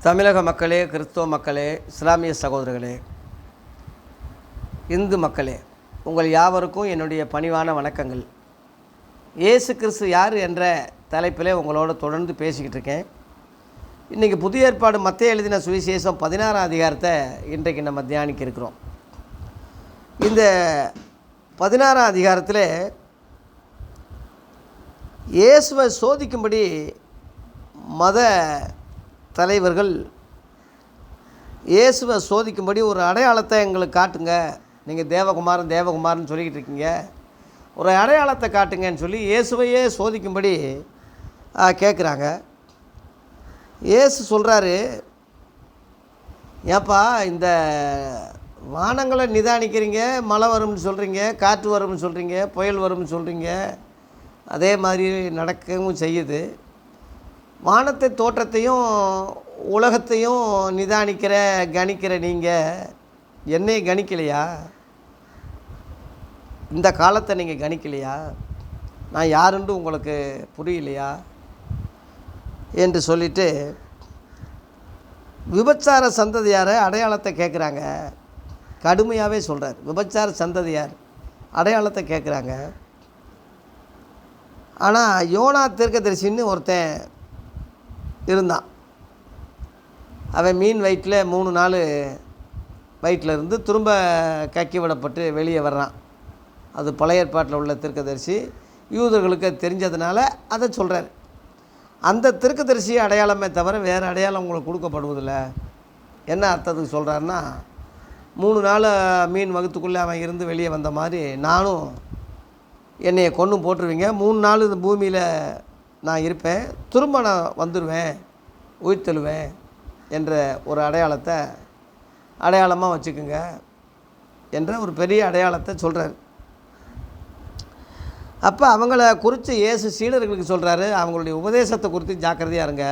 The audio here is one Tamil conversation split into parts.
தமிழக மக்களே, கிறிஸ்துவ மக்களே, இஸ்லாமிய சகோதரர்களே, இந்து மக்களே, உங்கள் யாவருக்கும் என்னுடைய பணிவான வணக்கங்கள். இயேசு கிறிஸ்து யார் என்ற தலைப்பில் உங்களோட தொடர்ந்து பேசிக்கிட்டு இருக்கேன். இன்றைக்கி புதிய ஏற்பாடு மத்தேயு எழுதின சுவிசேஷம் 16ஆம் அதிகாரத்தை இன்றைக்கு நம்ம தியானிக்க இருக்கிறோம். இந்த 16ஆம் அதிகாரத்தில் இயேசுவை சோதிக்கும்படி மத தலைவர்கள் இயேசுவை சோதிக்கும்படி ஒரு அடையாளத்தை எங்களுக்கு காட்டுங்க, நீங்கள் தேவகுமாரன் சொல்லிக்கிட்டு இருக்கீங்க, ஒரு அடையாளத்தை காட்டுங்கன்னு சொல்லி இயேசுவையே சோதிக்கும்படி கேட்குறாங்க. இயேசு சொல்கிறாரு, ஏப்பா இந்த வானங்களை நிதானிக்கிறீங்க, மழை வரும்னு சொல்கிறீங்க, காற்று வரும்னு சொல்கிறீங்க, புயல் வரும்னு சொல்கிறீங்க, அதே மாதிரி நடக்கவும் செய்யுது. வானத்தை தோற்றத்தையும் உலகத்தையும் கணிக்கிற நீங்கள் என்னை கணிக்கலையா? இந்த காலத்தை நீங்கள் கணிக்கலையா? நான் யாருன்னு உங்களுக்கு புரியலையா என்று சொல்லிட்டு விபச்சார சந்ததியாரை அடையாளத்தை கேட்குறாங்க. கடுமையாகவே சொல்கிறார். விபச்சார சந்ததியார் அடையாளத்தை கேட்குறாங்க. ஆனால் யோனா தீர்க்கதரிசின்னு ஒருத்தன் இருந்தான். அவன் மீன் வயிற்றில் 3 நாள் வயிற்றில் இருந்து திரும்ப கக்கி விடப்பட்டு வெளியே வர்றான். அது பழைய ஏற்பாட்டில் உள்ள தீர்க்கதரிசி. யூதர்களுக்கு தெரிஞ்சதுனால அதை சொல்கிறார். அந்த தீர்க்கதரிசி அடையாளமே தவிர வேறு அடையாளம் உங்களுக்கு கொடுக்கப்படுவதில்லை. என்ன அர்த்தத்துக்கு சொல்கிறாருன்னா, 3 நாள் மீன் வகுத்துக்குள்ளே அவன் இருந்து வெளியே வந்த மாதிரி நானும் என்னையை கொண்டு போட்டுருவீங்க, 3 நாள் இந்த பூமியில் நான் இருப்பேன், திரும்ப நான் வந்துடுவேன், உயிர் தெழுவேன் என்ற ஒரு அடையாளமாக வச்சுக்கோங்க என்ற ஒரு பெரிய அடையாளத்தை சொல்கிறார். அப்போ அவங்கள குறித்து இயேசு சீடர்களுக்கு சொல்கிறாரு, அவங்களுடைய உபதேசத்தை குறித்து ஜாக்கிரதையாக இருங்க,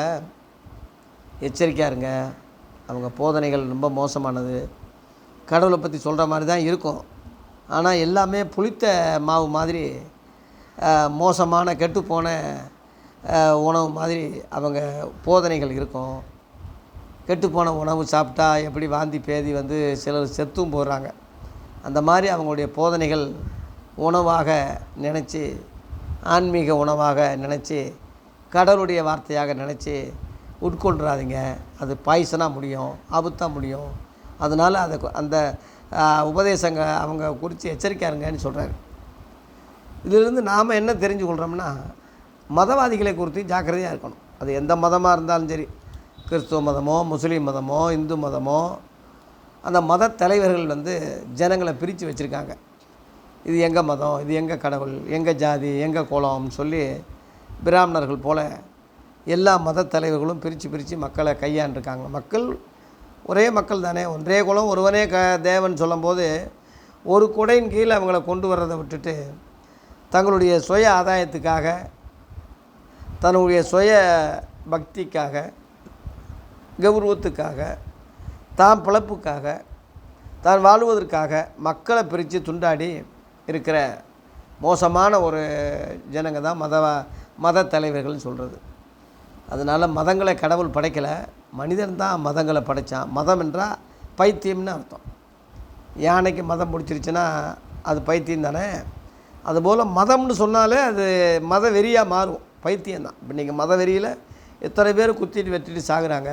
எச்சரிக்கையாக இருங்க. அவங்க போதனைகள் ரொம்ப மோசமானது. கடவுளை பற்றி சொல்கிற மாதிரி தான் இருக்கும், ஆனால் எல்லாமே புளித்த மாவு மாதிரி மோசமான கெட்டுப்போன உணவு மாதிரி அவங்க போதனைகள் இருக்கும். கெட்டுப்போன உணவு சாப்பிட்டா எப்படி வாந்தி பேதி வந்து சிலர் செத்தும் போடுறாங்க. அந்த மாதிரி அவங்களுடைய போதனைகள் உணவாக நினச்சி, ஆன்மீக உணவாக நினச்சி, கடவுளுடைய வார்த்தையாக நினச்சி உட்கொள்றாதீங்க. அது பாய்சனாக முடியும், ஆபத்தாக முடியும். அதனால் அந்த உபதேசங்க அவங்க குறித்து எச்சரிக்கையாக இருங்கன்னு சொல்கிறாரு. இதிலிருந்து நாம் என்ன தெரிஞ்சு கொள்கிறோம்னா, மதவாதிகளை குறித்து ஜாக்கிரதையாக இருக்கணும். அது எந்த மதமாக இருந்தாலும் சரி, கிறிஸ்துவ மதமோ, முஸ்லீம் மதமோ, இந்து மதமோ, அந்த மத தலைவர்கள் வந்து ஜனங்களை பிரித்து வச்சுருக்காங்க. இது எங்கள் மதம், இது எங்கள் கடவுள், எங்கள் ஜாதி, எங்கள் குலம்னு சொல்லி பிராமணர்கள் போல் எல்லா மத தலைவர்களும் பிரித்து மக்களை கையாண்டிருக்காங்க. மக்கள் ஒரே மக்கள் தானே, ஒன்றே குலம் ஒருவனே தேவன் சொல்லும்போது ஒரு குடையின் கீழே அவங்கள கொண்டு வர்றதை விட்டுட்டு தங்களுடைய சுய ஆதாயத்துக்காக, தன்னுடைய சுய பக்திக்காக, கௌரவத்துக்காக, தான் பிழப்புக்காக, தான் வாழ்வதற்காக மக்களை பிரித்து துண்டாடி இருக்கிற மோசமான ஒரு ஜனங்க தான் மத தலைவர்கள்னு சொல்கிறது. அதனால் மதங்களை கடவுள் படைக்கலை, மனிதன் தான் மதங்களை படைத்தான். மதம் என்றால் பைத்தியம்னு அர்த்தம். யானைக்கு மதம் பிடிச்சிருச்சுன்னா அது பைத்தியம் தானே. அதுபோல் மதம்னு சொன்னாலே அது மத வெறியாக மாறும், பைத்தியம்தான். இப்போ இன்றைக்கி மத வெறியில் எத்தனை பேர் குத்திட்டு வெட்டிட்டு சாகுறாங்க.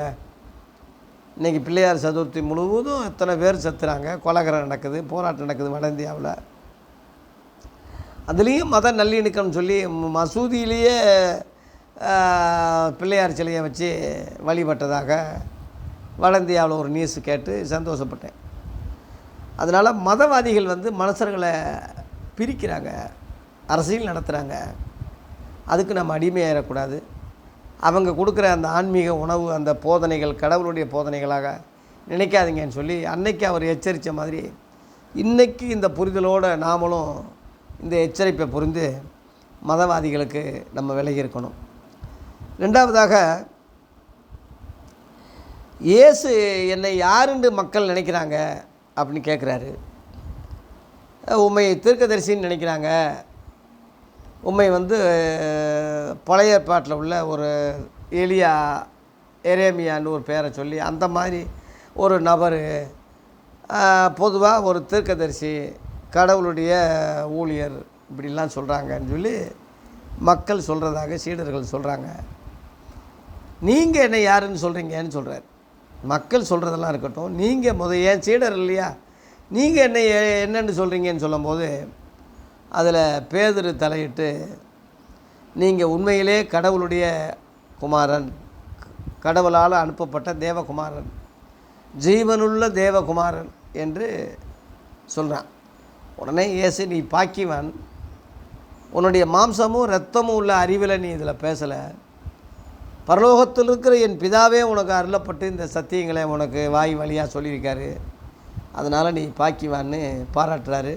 இன்றைக்கி பிள்ளையார் சதுர்த்தி முழுவதும் எத்தனை பேர் செத்துறாங்க, கொலைகரம் நடக்குது, போராட்டம் நடக்குது வட இந்தியாவில். அதுலேயும் மத நல்லிணக்கம்னு சொல்லி மசூதியிலேயே பிள்ளையார் சிலையை வச்சு வழிபட்டதாக வட இந்தியாவில் ஒரு நியூஸ் கேட்டு சந்தோஷப்பட்டேன். அதனால் மதவாதிகள் வந்து மனுஷர்களை பிரிக்கிறாங்க, அரசியல் நடத்துகிறாங்க. அதுக்கு நம்ம அடிமையாயிடக்கூடாது. அவங்க கொடுக்குற அந்த ஆன்மீக உணவு, அந்த போதனைகள் கடவுளுடைய போதனைகளாக நினைக்காதீங்கன்னு சொல்லி அன்னைக்கு அவர் எச்சரித்த மாதிரி இன்றைக்கி இந்த புரிதலோடு நாமளும் இந்த எச்சரிப்பை புரிந்து மதவாதிகளுக்கு நம்ம விலகி இருக்கணும். ரெண்டாவதாக, இயேசு என்னை யாருன்னு மக்கள் நினைக்கிறாங்க அப்படின்னு கேட்குறாரு. உம்மை தீர்க்கதரிசின்னு நினைக்கிறாங்க, உம்மை வந்து பழைய ஏற்பாட்டில் உள்ள ஒரு எலியா எரேமியான்னு ஒரு பேரை சொல்லி அந்த மாதிரி ஒரு நபர் பொதுவாக ஒரு தீர்க்கதரிசி கடவுளுடைய ஊழியர் இப்படிலாம் சொல்கிறாங்கன்னு சொல்லி மக்கள் சொல்கிறதாக சீடர்கள் சொல்கிறாங்க. நீங்கள் என்ன யாருன்னு சொல்கிறீங்கன்னு சொல்கிறார். மக்கள் சொல்கிறதெல்லாம் இருக்கட்டும், நீங்கள் ஏன் சீடர் இல்லையா, நீங்கள் என்னென்னு சொல்கிறீங்கன்னு சொல்லும்போது அதில் பேதுரு தலையிட்டு, நீங்கள் உண்மையிலே கடவுளுடைய குமாரன், கடவுளால் அனுப்பப்பட்ட தேவகுமாரன், ஜீவனுள்ள தேவகுமாரன் என்று சொல்கிறான். உடனே இயேசு, நீ பாக்கியவான், உன்னுடைய மாம்சமும் இரத்தமும் உள்ள அறிவில் நீ இதில் பேசலை, பரலோகத்தில் இருக்கிற என் பிதாவே உனக்கு அருளப்பட்டு இந்த சத்தியங்களை உனக்கு வாய் வழியாக சொல்லியிருக்காரு, அதனால் நீ பாக்கிவான்னு பாராட்டுறாரு.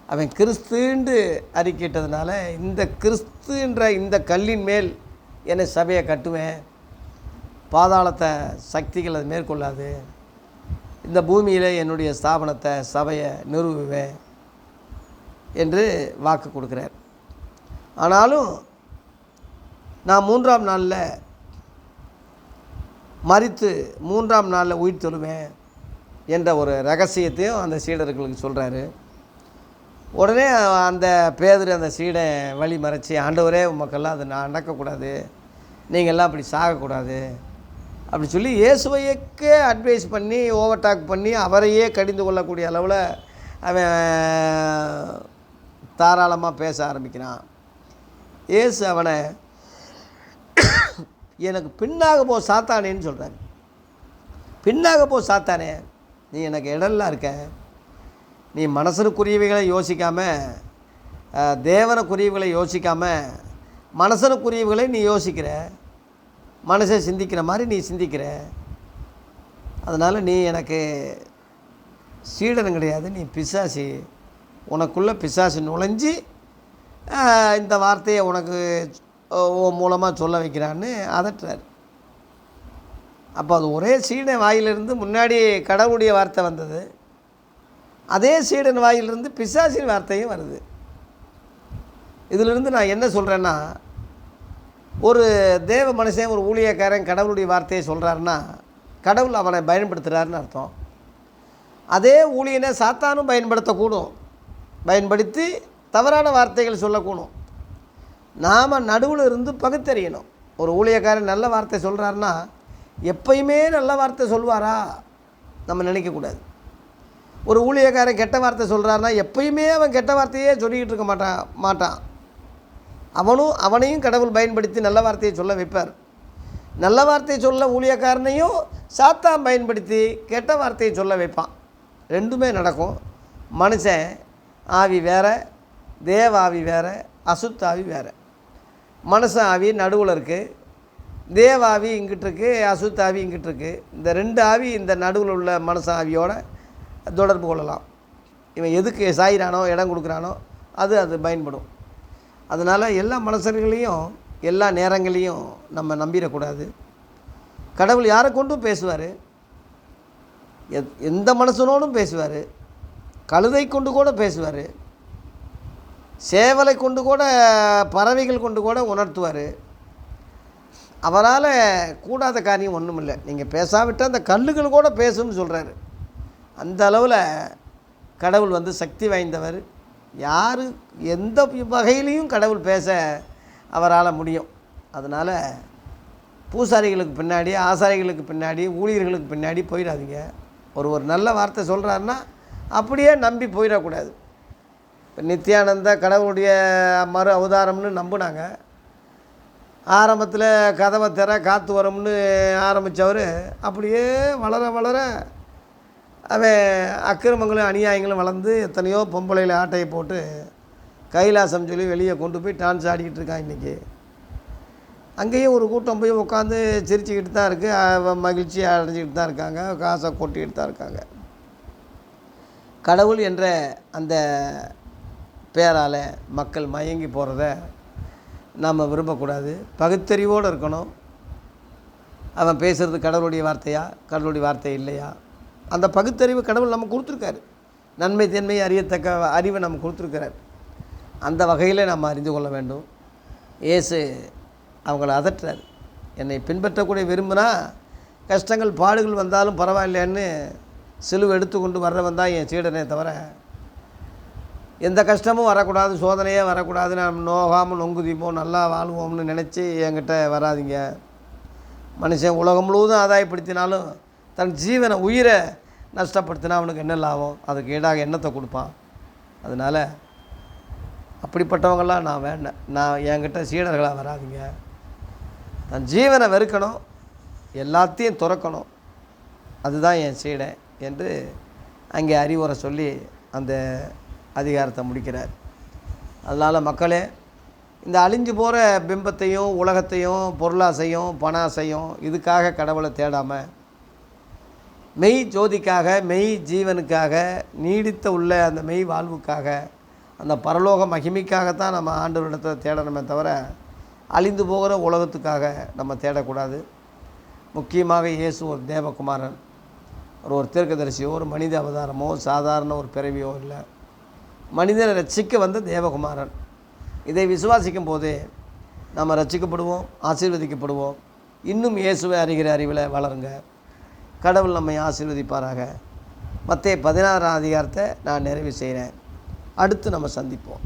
அவன் கிறிஸ்துன்னு அறிக்கிட்டதுனால, இந்த கிறிஸ்துன்ற இந்த கல்லின் மேல் என்னை சபையை கட்டுவேன், பாதாளத்தை சக்திகள் அது மேற்கொள்ளாது, இந்த பூமியில் என்னுடைய ஸ்தாபனத்தை சபையை நிறுவுவேன் என்று வாக்கு கொடுக்குறார். ஆனாலும் நான் 3ஆம் நாளில் மரித்து 3ஆம் நாளில் உயிர் தொழுவேன் என்ற ஒரு ரகசியத்தையும் அந்த சீடர்களுக்கு சொல்கிறாரு. உடனே அந்த பேதுரு அந்த சீடை வழி மறைச்சி, ஆண்டவரே உமக்கெல்லாம் அது நான் நடக்கக்கூடாது, நீங்கள்லாம் அப்படி சாகக்கூடாது அப்படி சொல்லி இயேசுவையக்கே அட்வைஸ் பண்ணி ஓவர்டாக் பண்ணி அவரையே கடிந்து கொள்ளக்கூடிய அளவில் அவன் தாராளமாக பேச ஆரம்பிக்கிறான். இயேசு அவனை, எனக்கு பின்னாக போ சாத்தானேன்னு சொல்கிறார். பின்னாக போ சாத்தானே, நீ எனக்கு இடம்லாம் இருக்க, நீ மனசனுக்குரியவைகளை யோசிக்காமல், தேவனுக்குரியவைகளை யோசிக்காமல் மனசனுக்குரியவைகளை நீ யோசிக்கிற, மனசை சிந்திக்கிற மாதிரி நீ சிந்திக்கிற, அதனால் நீ எனக்கு சீடனும் கிடையாது, நீ பிசாசி, உனக்குள்ளே பிசாசு நுழைஞ்சி இந்த வார்த்தையை உனக்கு மூலமாக சொல்ல வைக்கிறான்னு அதட்டுறார். அப்போ அது ஒரே சீடன் வாயிலிருந்து முன்னாடி கடவுளுடைய வார்த்தை வந்தது, அதே சீடன் வாயிலிருந்து பிசாசின் வார்த்தையும் வருது. இதிலிருந்து நான் என்ன சொல்கிறேன்னா, ஒரு தேவ மனுஷன், ஒரு ஊழியக்காரன் கடவுளுடைய வார்த்தையை சொல்கிறாருன்னா கடவுள் அவனை பயன்படுத்துகிறாருன்னு அர்த்தம். அதே ஊழியனை சாத்தானும் பயன்படுத்தக்கூடும், பயன்படுத்தி தவறான வார்த்தைகள் சொல்லக்கூடும். நாம் நடுவில் இருந்து பகுத்தறியணும். ஒரு ஊழியக்காரன் நல்ல வார்த்தை சொல்கிறாருன்னா எப்பயுமே நல்ல வார்த்தை சொல்வாரா நம்ம நினைக்கக்கூடாது. ஒரு ஊழியக்காரன் கெட்ட வார்த்தை சொல்கிறாருன்னா எப்பயுமே அவன் கெட்ட வார்த்தையே சொல்லிக்கிட்டு இருக்க மாட்டான். அவனையும் கடவுள் பயன்படுத்தி நல்ல வார்த்தையை சொல்ல வைப்பார். நல்ல வார்த்தையை சொல்ல ஊழியக்காரனையும் சாத்தான் பயன்படுத்தி கெட்ட வார்த்தையை சொல்ல வைப்பான். ரெண்டுமே நடக்கும். மனுஷன் ஆவி வேறு, தேவ ஆவி வேறு, அசுத்த ஆவி வேறு. மனுஷன் ஆவி நடுவில் இருக்குது, தேவ ஆவி இங்கிட்டு இருக்குது, அசுத்த ஆவி இங்கிட்டு இருக்குது. இந்த ரெண்டு ஆவி இந்த நடுவில் உள்ள மனுஷன் ஆவியோட தொடர்பு கொள்ளலாம். இவன் எதுக்கு சாயிறானோ இடம் கொடுக்குறானோ அது பயன்படும். அதனால் எல்லா மனுஷர்களையும் எல்லா நேரங்களையும் நம்ம நம்பிடக்கூடாது. கடவுள் யாரை கொண்டும் பேசுவார், எந்த மனுஷனோடும் பேசுவார், கழுதை கொண்டு கூட பேசுவார், சேவலை கொண்டு கூட, பறவைகள் கொண்டு கூட உணர்த்துவார். அவரால் கூடாத காரியம் ஒன்றும் இல்லை. நீங்கள் பேசாவிட்டால் அந்த கல்லுகள் கூட பேசும்னு சொல்கிறாரு. அந்த அளவில் கடவுள் சக்தி வாய்ந்தவர். யார் எந்த வகையிலையும் கடவுள் பேச அவரால் முடியும். அதனால் பூசாரிகளுக்கு பின்னாடி, ஆசாரிகளுக்கு பின்னாடி, ஊழியர்களுக்கு பின்னாடி போயிடாதீங்க. ஒரு நல்ல வார்த்தை சொல்கிறாருன்னா அப்படியே நம்பி போயிடக்கூடாது. இப்போ நித்யானந்தா கடவுளுடைய மறு அவதாரம்னு நம்பினாங்க. ஆரம்பத்தில் கதவை திற காற்று வரும்னு ஆரம்பித்தவர் அப்படியே வளர வளர அவன் அக்கிரமங்களும் அநியாயங்களும் வளர்ந்து எத்தனையோ பொம்பளையில் ஆட்டையை போட்டு கைலாசம் சொல்லி வெளியே கொண்டு போய் டான்ஸ் ஆடிக்கிட்டு இருக்கான். இன்றைக்கி அங்கேயும் ஒரு கூட்டம் போய் உட்காந்து சிரிச்சுக்கிட்டு தான் இருக்குது, மகிழ்ச்சி அடைஞ்சிக்கிட்டு தான் இருக்காங்க, காசை கொட்டிக்கிட்டு தான் இருக்காங்க. கடவுள் என்ற அந்த பேரால் மக்கள் மயங்கி போகிறத நாம் விரும்பக்கூடாது. பகுத்தறிவோடு இருக்கணும். அவன் பேசுகிறது கடவுளுடைய வார்த்தையா, கடவுளுடைய வார்த்தை இல்லையா, அந்த பகுத்தறிவு கடவுள் நம்ம கொடுத்துருக்காரு. நன்மை தன்மை அறியத்தக்க அறிவை நம்ம கொடுத்துருக்கிறார். அந்த வகையில் நம்ம அறிந்து கொள்ள வேண்டும். இயேசு அவங்கள அதட்டுறார். என்னை பின்பற்றக்கூடிய விரும்பினா கஷ்டங்கள் பாடுகள் வந்தாலும் பரவாயில்லைன்னு சிலுவை எடுத்துக்கொண்டு வர்றவன் தான் என் சீடனே தவிர எந்த கஷ்டமும் வரக்கூடாது, சோதனையே வரக்கூடாது, நாம் நோகாமல் நொங்குதிப்போம் நல்லா வாழ்வோம்னு நினச்சி என்கிட்ட வராதிங்க. மனுஷன் உலகம் முழுவதும் ஆதாயப்படுத்தினாலும் தன் ஜீவனை உயிரை நஷ்டப்படுத்தினா அவனுக்கு என்ன லாபம்? அதுக்கு ஈடாக எண்ணத்தை கொடுப்பான். அதனால் அப்படிப்பட்டவங்களாம் நான் வேண்டேன். நான் என்கிட்ட சீடர்களாக வராதிங்க. தன் ஜீவனை வெறுக்கணும், எல்லாத்தையும் துறக்கணும், அதுதான் என் சீடன் என்று அங்கே அறிவுரை சொல்லி அந்த அதிகாரத்தை முடிக்கிறார். அதனால் மக்களே, இந்த அழிஞ்சு போகிற பிம்பத்தையும் உலகத்தையும் பொருளாசையும் பணாசையும் இதுக்காக கடவுளை தேடாமல் மெய் ஜோதிக்காக, மெய் ஜீவனுக்காக, நீடித்த உள்ள அந்த மெய் வாழ்வுக்காக, அந்த பரலோக மகிமைக்காகத்தான் நம்ம ஆண்டவரிடத்தை தேடணுமே தவிர அழிந்து போகிற உலகத்துக்காக நம்ம தேடக்கூடாது. முக்கியமாக இயேசு ஒரு தேவகுமாரன், ஒரு தீர்க்கதரிசியோ ஒரு மனித அவதாரமோ சாதாரண ஒரு பிறவியோ இல்லை, மனிதனை ரட்சிக்க வந்த தேவகுமாரன். இதை விசுவாசிக்கும் போதே நம்ம ரட்சிக்கப்படுவோம், ஆசீர்வதிக்கப்படுவோம். இன்னும் இயேசுவை அறிகிற அறிவில் வளருங்க. கடவுள் நம்மை ஆசீர்வதிப்பாராக. மத்தேயு 16ஆம் அதிகாரத்தை நான் நிறைவு செய்கிறேன். அடுத்து நம்ம சந்திப்போம்.